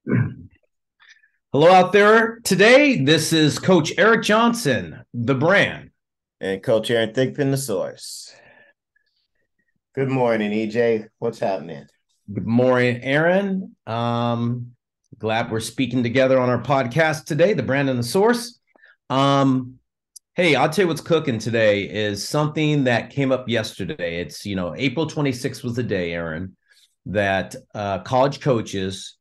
Hello out there. Today, this is Coach Eric Johnson, the brand. And Coach Aaron Thigpen, the source. Good morning, EJ. What's happening? Good morning, Aaron. Glad we're speaking together on our podcast today, the brand and the source. Um, hey, I'll tell you what's cooking today is something that came up yesterday. It's, April 26th was the day, Aaron, that college coaches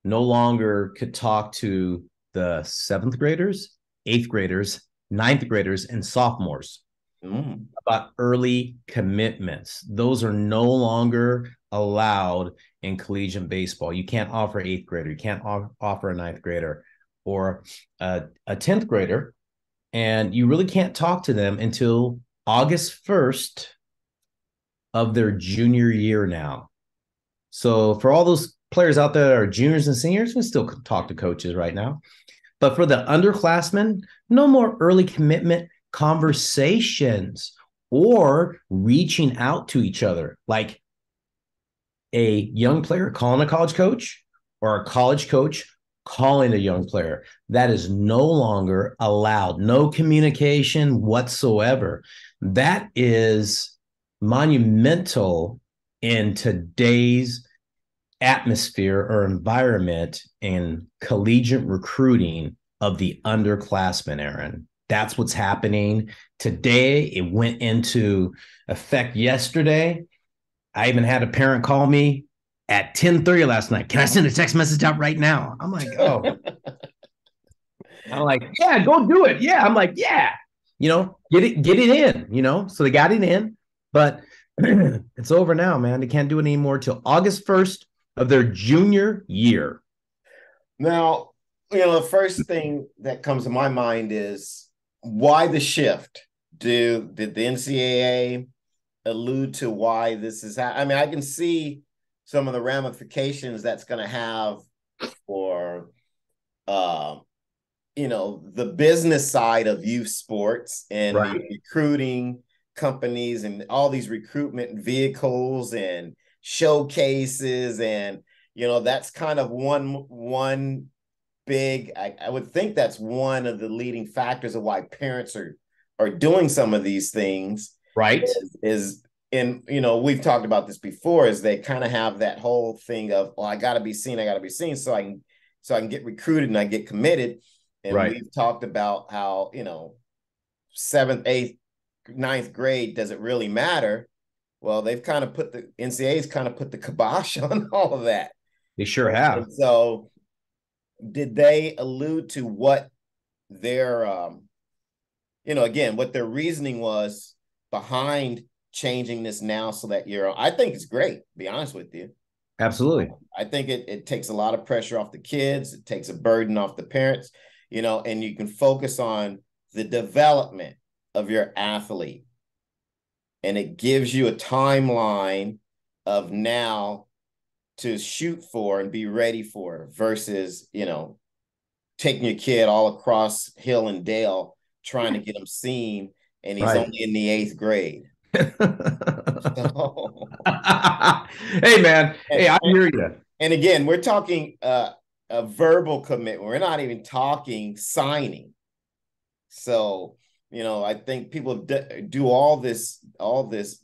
no longer could talk to the seventh graders, eighth graders, ninth graders, and sophomores Mm. about early commitments. Those are no longer allowed in collegiate baseball. You can't offer eighth grader, you can't offer a ninth grader or a 10th grader, and you really can't talk to them until August 1st of their junior year now. So for all those players out there that are juniors and seniors, we still talk to coaches right now. But for the underclassmen, no more early commitment conversations or reaching out to each other like a young player calling a college coach or a college coach calling a young player. That is no longer allowed. No communication whatsoever. That is monumental in today's atmosphere or environment in collegiate recruiting of the underclassmen, Aaron. That's what's happening today. It went into effect yesterday. I even had a parent call me at 10:30 last night. Can I send a text message out right now? I'm like, oh, I'm like, yeah, go do it. Yeah. I'm like, yeah, get it in, So they got it in, but it's over now, man. They can't do it anymore till August 1st of their junior year. Now, the first thing that comes to my mind is why the shift? Did the NCAA allude to why this is happening? I mean, I can see some of the ramifications that's going to have for uh, the business side of youth sports and the Right. recruiting companies and all these recruitment vehicles and showcases. And that's kind of one big, I would think that's one of the leading factors of why parents are doing some of these things. Right. Is and we've talked about this before, is they kind of have that whole thing of, well, I got to be seen, so I can get recruited and I get committed. And Right. we've talked about how, seventh, eighth, ninth grade doesn't really matter. Well, they've kind of put the NCAA's kind of put the kibosh on all of that. They sure have. And so did they allude to what their again, what their reasoning was behind changing this now, so that I think it's great, to be honest with you. Absolutely. I think it takes a lot of pressure off the kids. It takes a burden off the parents, and you can focus on the development of your athlete. And it gives you a timeline of now to shoot for and be ready for, versus, taking your kid all across hill and dale trying to get him seen, and he's Right. only in the eighth grade. So, Hey, man. and, Hey, I hear you. and again, we're talking a verbal commitment. We're not even talking signing. So, I think people do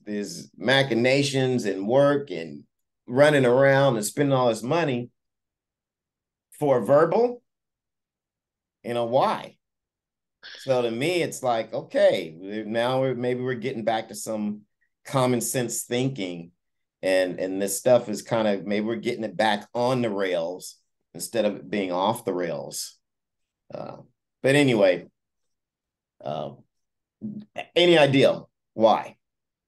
these machinations and work and running around and spending all this money for verbal. Why? So to me, it's like, okay, now maybe we're getting back to some common sense thinking, and this stuff is kind of, maybe we're getting it back on the rails instead of it being off the rails. Uh, but anyway, uh, any idea why?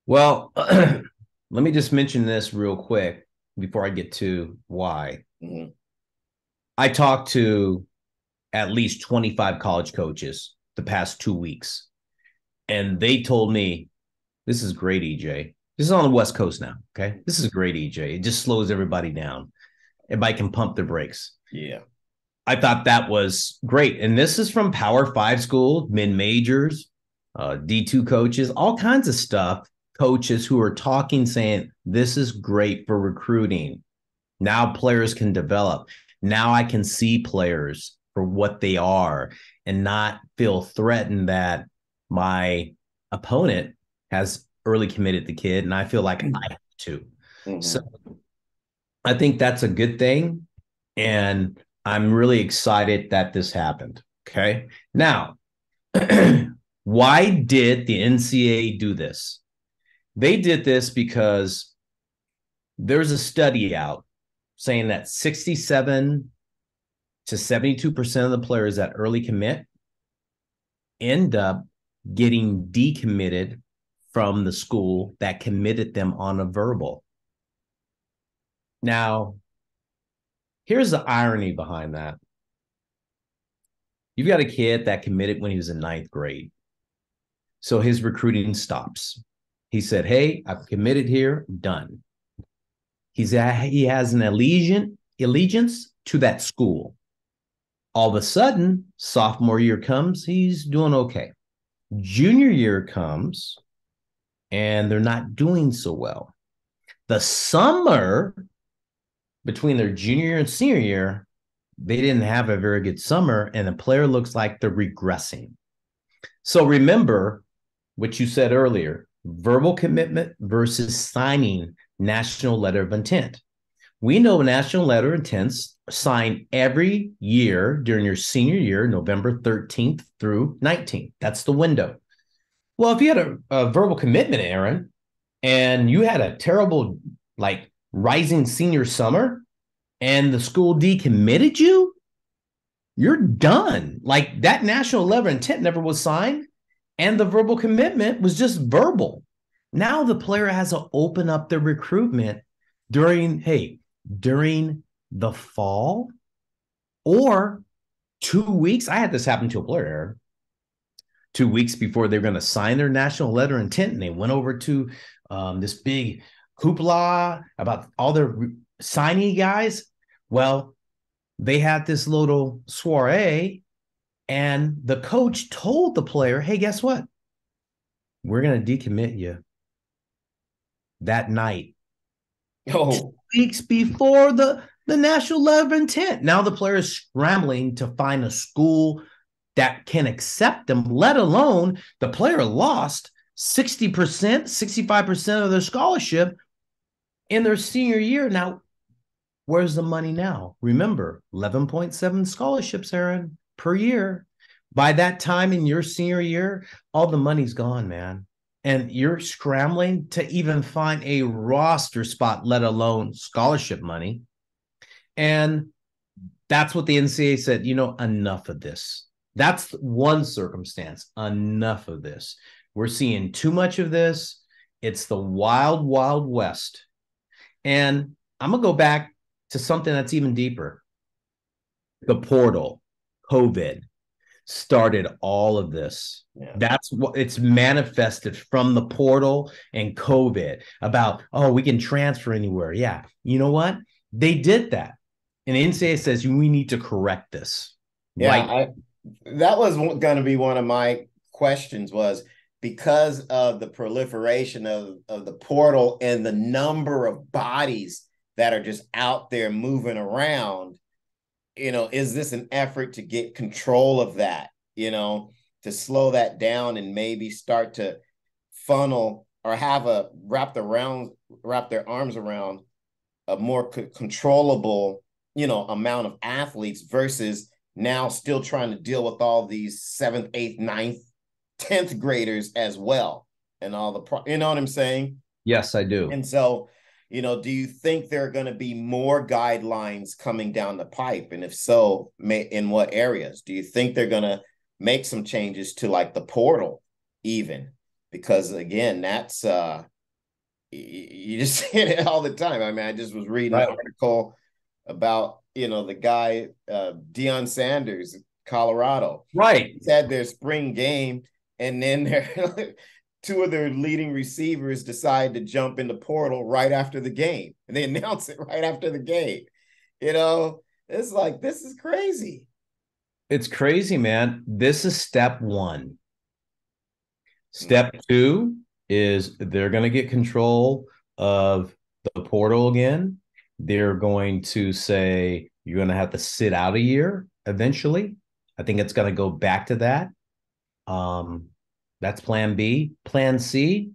Well, let me just mention this real quick before I get to why. Mm-hmm. I talked to at least 25 college coaches the past 2 weeks, and they told me, this is great, EJ. This is on the West Coast now. Okay. This is great, EJ. It just slows everybody down. Everybody can pump their brakes. Yeah. I thought that was great. And this is from Power Five schools, mid majors, D2 coaches, all kinds of stuff. Coaches who are talking, saying, this is great for recruiting. Now players can develop. Now I can see players for what they are and not feel threatened that my opponent has early committed the kid and I feel like I have to. Mm-hmm. So I think that's a good thing. And I'm really excited that this happened. Okay. Now, why did the NCAA do this? They did this because there's a study out saying that 67 to 72% of the players that early commit end up getting decommitted from the school that committed them on a verbal. Now, here's the irony behind that. You've got a kid that committed when he was in 9th grade. So his recruiting stops. He said, hey, I've committed here, done. He has an allegiance to that school. All of a sudden, sophomore year comes, he's doing okay. Junior year comes, and they're not doing so well. The summer between their junior year and senior year, they didn't have a very good summer, and the player looks like they're regressing. So remember what you said earlier, verbal commitment versus signing national letter of intent. We know national letter of intents signed every year during your senior year, November 13th through 19th. That's the window. Well, if you had a verbal commitment, Aaron, and you had a terrible, like, rising senior summer, and the school decommitted you, you're done. Like, that national letter of intent never was signed, and the verbal commitment was just verbal. Now the player has to open up their recruitment during the fall or 2 weeks. I had this happen to a player, Aaron. 2 weeks before they're going to sign their national letter of intent, and they went over to this big hoopla about all their signing guys. Well, they had this little soiree, and the coach told the player, hey, guess what? We're going to decommit you that night. 2 weeks before the national letter of intent. Now the player is scrambling to find a school that can accept them, let alone the player lost 60%, 65% of their scholarship in their senior year. Now, where's the money now? Remember, 11.7 scholarships, Aaron, per year. By that time in your senior year, all the money's gone, man. And you're scrambling to even find a roster spot, let alone scholarship money. And that's what the NCAA said, enough of this. That's one circumstance. Enough of this. We're seeing too much of this. It's the wild, wild west. And I'm going to go back to something that's even deeper. The portal, COVID, started all of this. Yeah. That's what it's manifested from the portal and COVID about, we can transfer anywhere. Yeah. You know what? They did that. And the NCAA says we need to correct this. Yeah. That was going to be one of my questions, was because of the proliferation of the portal and the number of bodies that are just out there moving around, is this an effort to get control of that, to slow that down and maybe start to funnel or have wrap their arms around a more controllable, amount of athletes versus now still trying to deal with all these 7th, 8th, 9th, 10th graders as well. And all you know what I'm saying? Yes, I do. And so, do you think there are going to be more guidelines coming down the pipe? And if so, in what areas? Do you think they're going to make some changes to, like, the portal even? Because again, that's you just see it all the time. I mean, I just was reading an article about, the guy, Deion Sanders, Colorado. Right. He's had their spring game, and then two of their leading receivers decide to jump in the portal right after the game. And they announce it right after the game. It's like, this is crazy. It's crazy, man. This is step one. Step two is they're going to get control of the portal again. They're going to say, You're going to have to sit out a year eventually. I think it's going to go back to that. Um, that's plan B. Plan C,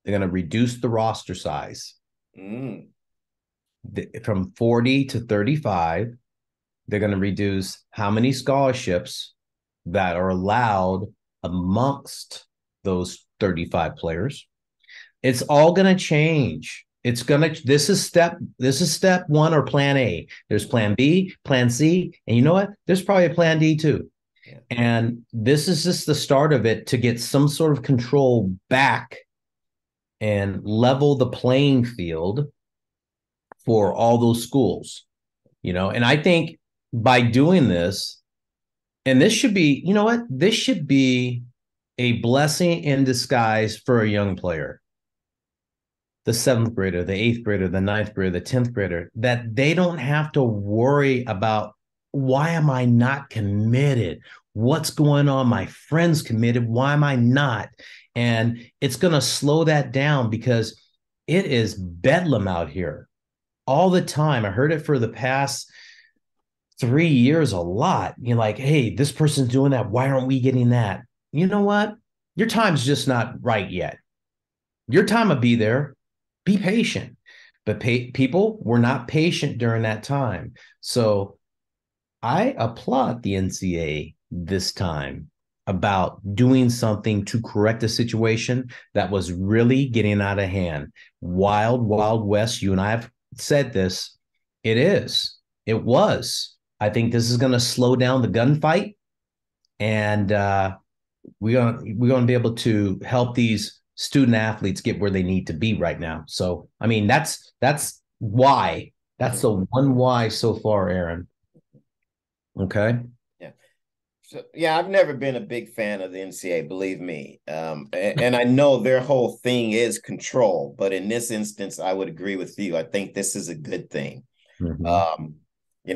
they're going to reduce the roster size from 40 to 35. They're going to reduce how many scholarships that are allowed amongst those 35 players. It's all going to change. This is step one, or plan A. There's plan B, plan C, and you know what? There's probably a plan D too. Yeah. And this is just the start of it to get some sort of control back and level the playing field for all those schools, and I think by doing this, and this should be, you know what? This should be a blessing in disguise for a young player. The 7th grader, the 8th grader, the 9th grader, the 10th grader, that they don't have to worry about, why am I not committed? What's going on? My friend's committed. Why am I not? And it's going to slow that down, because it is bedlam out here all the time. I heard it for the past 3 years a lot. You're like, hey, this person's doing that. Why aren't we getting that? You know what? Your time's just not right yet. Your time will be there. Be patient. But people were not patient during that time. So I applaud the NCAA this time about doing something to correct a situation that was really getting out of hand. Wild, wild west. You and I have said this. It is. It was. I think this is going to slow down the gunfight, and we're going to be able to help these student athletes get where they need to be right now. So, I mean, that's why. That's the one why so far, Aaron. Okay. Yeah. So, yeah, I've never been a big fan of the NCAA, believe me. And I know their whole thing is control, but in this instance, I would agree with you. I think this is a good thing. Mm-hmm.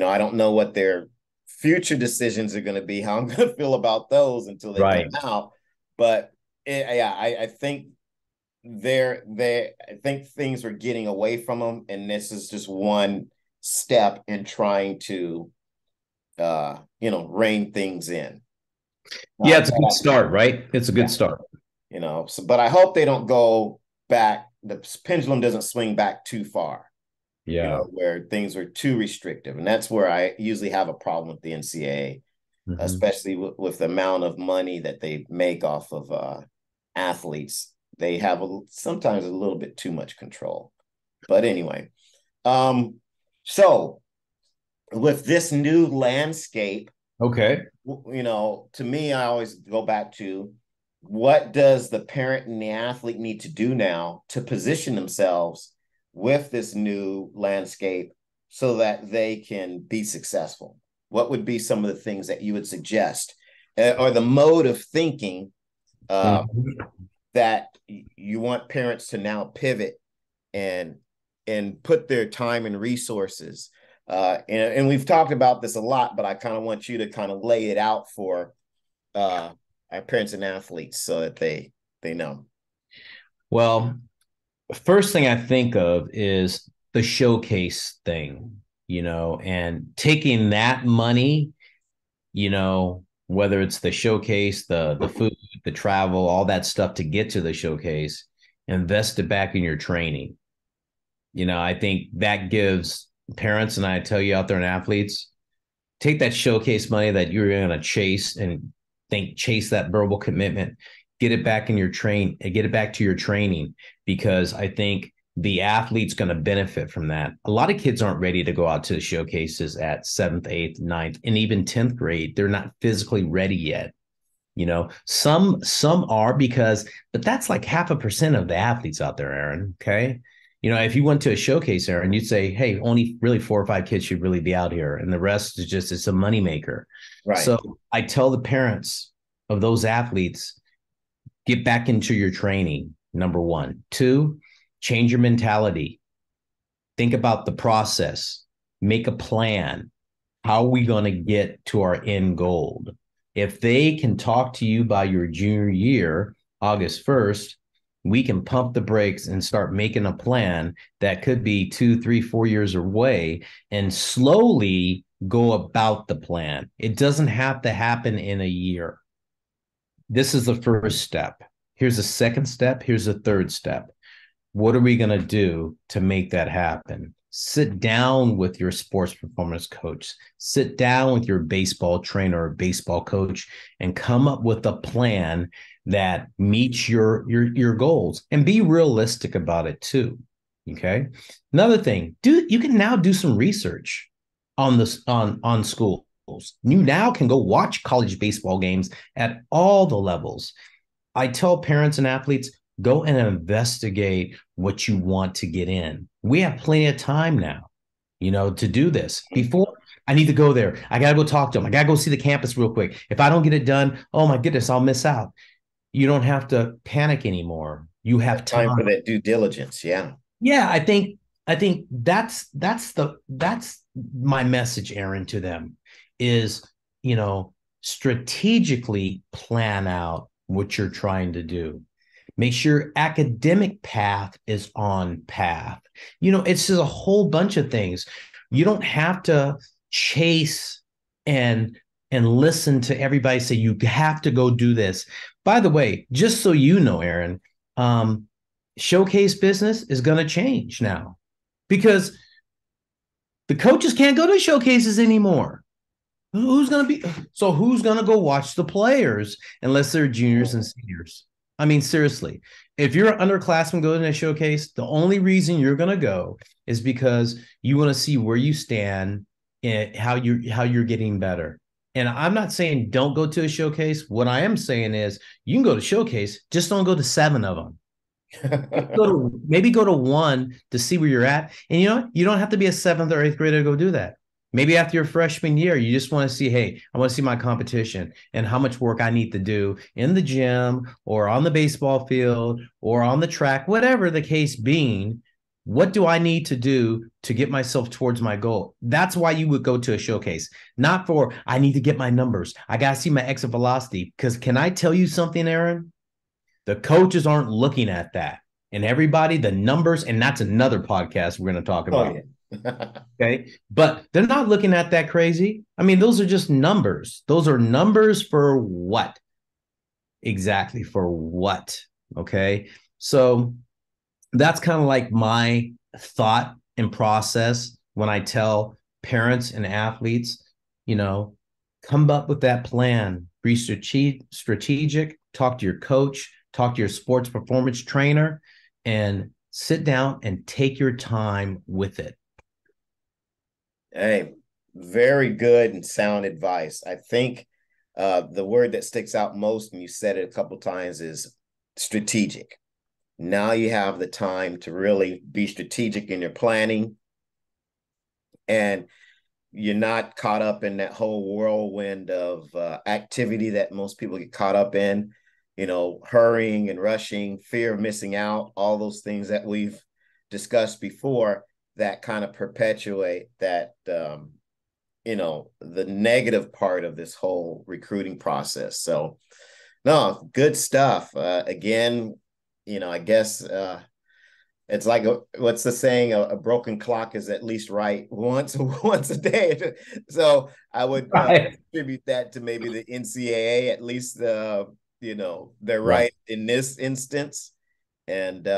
I don't know what their future decisions are going to be, how I'm going to feel about those until they come out. But I think I think things are getting away from them, and this is just one step in trying to, rein things in. Yeah, it's a good start, right? It's a good start. But I hope they don't go back. The pendulum doesn't swing back too far. Yeah. Where things are too restrictive. And that's where I usually have a problem with the NCAA, especially with the amount of money that they make off of athletes. They have sometimes a little bit too much control. But anyway, so with this new landscape, okay, to me, I always go back to, what does the parent and the athlete need to do now to position themselves with this new landscape so that they can be successful? What would be some of the things that you would suggest, or the mode of thinking that you want parents to now pivot and put their time and resources? And we've talked about this a lot, but I kind of want you to kind of lay it out for our parents and athletes so that they know. Well, first thing I think of is the showcase thing, and taking that money, whether it's the showcase, the food, the travel, all that stuff to get to the showcase, invest it back in your training. I think that gives parents, and I tell you out there, and athletes, take that showcase money that you're going to chase that verbal commitment, get it back in your get it back to your training, because I think the athlete's going to benefit from that. A lot of kids aren't ready to go out to the showcases at 7th, 8th, 9th, and even 10th grade. They're not physically ready yet. Some are, but that's like 0.5% of the athletes out there, Aaron. Okay. If you went to a showcase, Aaron, you'd say, hey, only really 4 or 5 kids should really be out here, and the rest is just, it's a moneymaker. Right. So I tell the parents of those athletes, get back into your training, number 1. 2, change your mentality. Think about the process. Make a plan. How are we going to get to our end goal? If they can talk to you by your junior year, August 1st, we can pump the brakes and start making a plan that could be 2, 3, 4 years away and slowly go about the plan. It doesn't have to happen in a year. This is the first step. Here's the second step. Here's the third step. What are we going to do to make that happen? Sit down with your sports performance coach. Sit down with your baseball trainer or baseball coach and come up with a plan that meets your goals, and be realistic about it too. Okay. Another thing, you can now do some research on this on schools. You now can go watch college baseball games at all the levels. I tell parents and athletes, go and investigate what you want to get in. We have plenty of time now, to do this. Before, I need to go there. I got to go talk to them. I got to go see the campus real quick. If I don't get it done, oh my goodness, I'll miss out. You don't have to panic anymore. You have time for that due diligence. Yeah. Yeah, I think that's my message, Aaron, to them is, strategically plan out what you're trying to do. Make sure academic path is on path. It's just a whole bunch of things. You don't have to chase and listen to everybody say you have to go do this. By the way, just so you know, Aaron, showcase business is going to change now because the coaches can't go to showcases anymore. Who's going to go watch the players unless they're juniors and seniors? I mean, seriously, if you're an underclassman going to a showcase, the only reason you're going to go is because you want to see where you stand and how you're getting better. And I'm not saying don't go to a showcase. What I am saying is you can go to showcase, just don't go to 7 of them. maybe go to 1 to see where you're at. And you don't have to be a 7th or 8th grader to go do that. Maybe after your freshman year, you just want to see, hey, I want to see my competition and how much work I need to do in the gym or on the baseball field or on the track, whatever the case being. What do I need to do to get myself towards my goal? That's why you would go to a showcase, not for, I need to get my numbers. I got to see my exit velocity. Because can I tell you something, Aaron? The coaches aren't looking at that. And everybody, the numbers, and that's another podcast we're going to talk about. Oh, yeah. Okay. But they're not looking at that crazy. I mean, those are just numbers. Those are numbers for what? Exactly for what? Okay. So that's kind of like my thought and process when I tell parents and athletes, come up with that plan, be strategic, talk to your coach, talk to your sports performance trainer, and sit down and take your time with it. Hey, very good and sound advice. I think the word that sticks out most, and you said it a couple of times, is strategic. Now you have the time to really be strategic in your planning, and you're not caught up in that whole whirlwind of activity that most people get caught up in, hurrying and rushing, fear of missing out, all those things that we've discussed before that kind of perpetuate that, the negative part of this whole recruiting process. So, no, good stuff. Again, I guess it's like what's the saying? A broken clock is at least right once a day. So I would attribute that to maybe the NCAA, at least they're right in this instance. And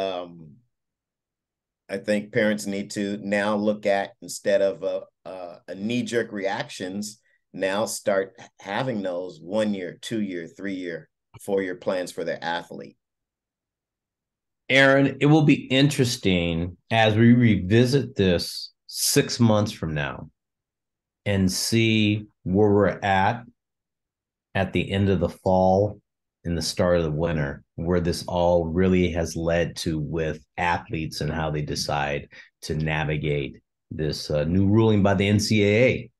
I think parents need to now look at, instead of a knee-jerk reactions, now start having those 1 year, 2 year, 3 year, 4 year plans for their athlete. Aaron, it will be interesting as we revisit this 6 months from now and see where we're at the end of the fall and the start of the winter, where this all really has led to with athletes and how they decide to navigate this new ruling by the NCAA.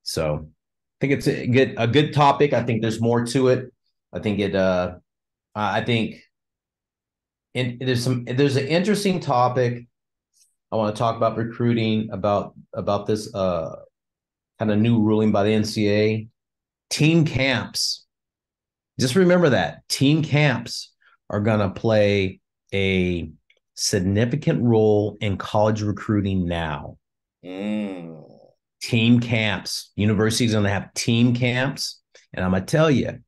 So I think it's a good topic. I think there's more to it. I think there's an interesting topic. I want to talk about recruiting, about this kind of new ruling by the NCAA. Team camps. Just remember that team camps are going to play a significant role in college recruiting now. Team camps. University's going to have team camps. And I'm going to tell you,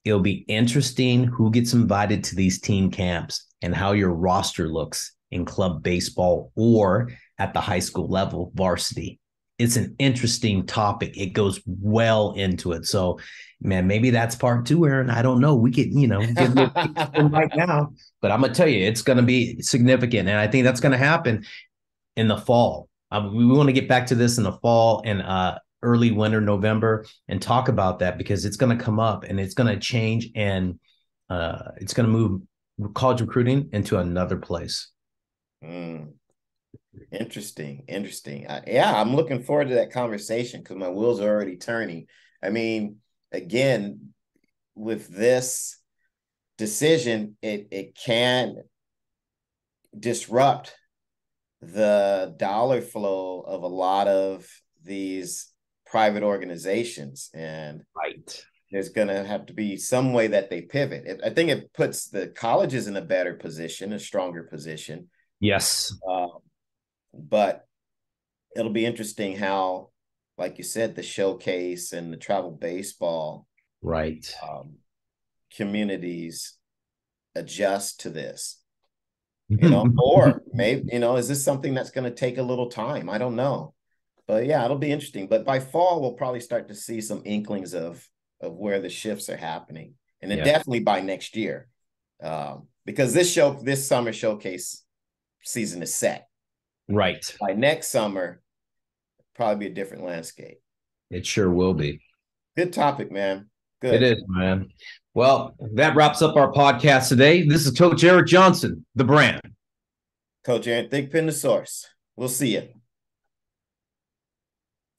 it'll be interesting who gets invited to these team camps and how your roster looks in club baseball or at the high school level, varsity. It's an interesting topic. It goes well into it. So, man, maybe that's part two, Aaron. I don't know. We could, get right now, but I'm going to tell you, it's going to be significant. And I think that's going to happen in the fall. We want to get back to this in the fall and early winter, November, and talk about that because it's going to come up and it's going to change and it's going to move college recruiting into another place. Interesting. Yeah, I'm looking forward to that conversation because my wheels are already turning. I mean, again, with this decision, it can disrupt the dollar flow of a lot of these private organizations, and there's going to have to be some way that they pivot. I think it puts the colleges in a better position, a stronger position. Yes. But it'll be interesting how, like you said, the showcase and the travel baseball communities adjust to this. Or maybe, is this something that's going to take a little time? I don't know. But yeah, it'll be interesting. But by fall, we'll probably start to see some inklings of where the shifts are happening. And then definitely by next year. Because this summer showcase season is set. Right. By next summer, probably be a different landscape. It sure will be. Good topic, man. Good. It is, man. Well, that wraps up our podcast today. This is Coach Eric Johnson, the brand. Coach Aaron, Thickpin the source. We'll see you.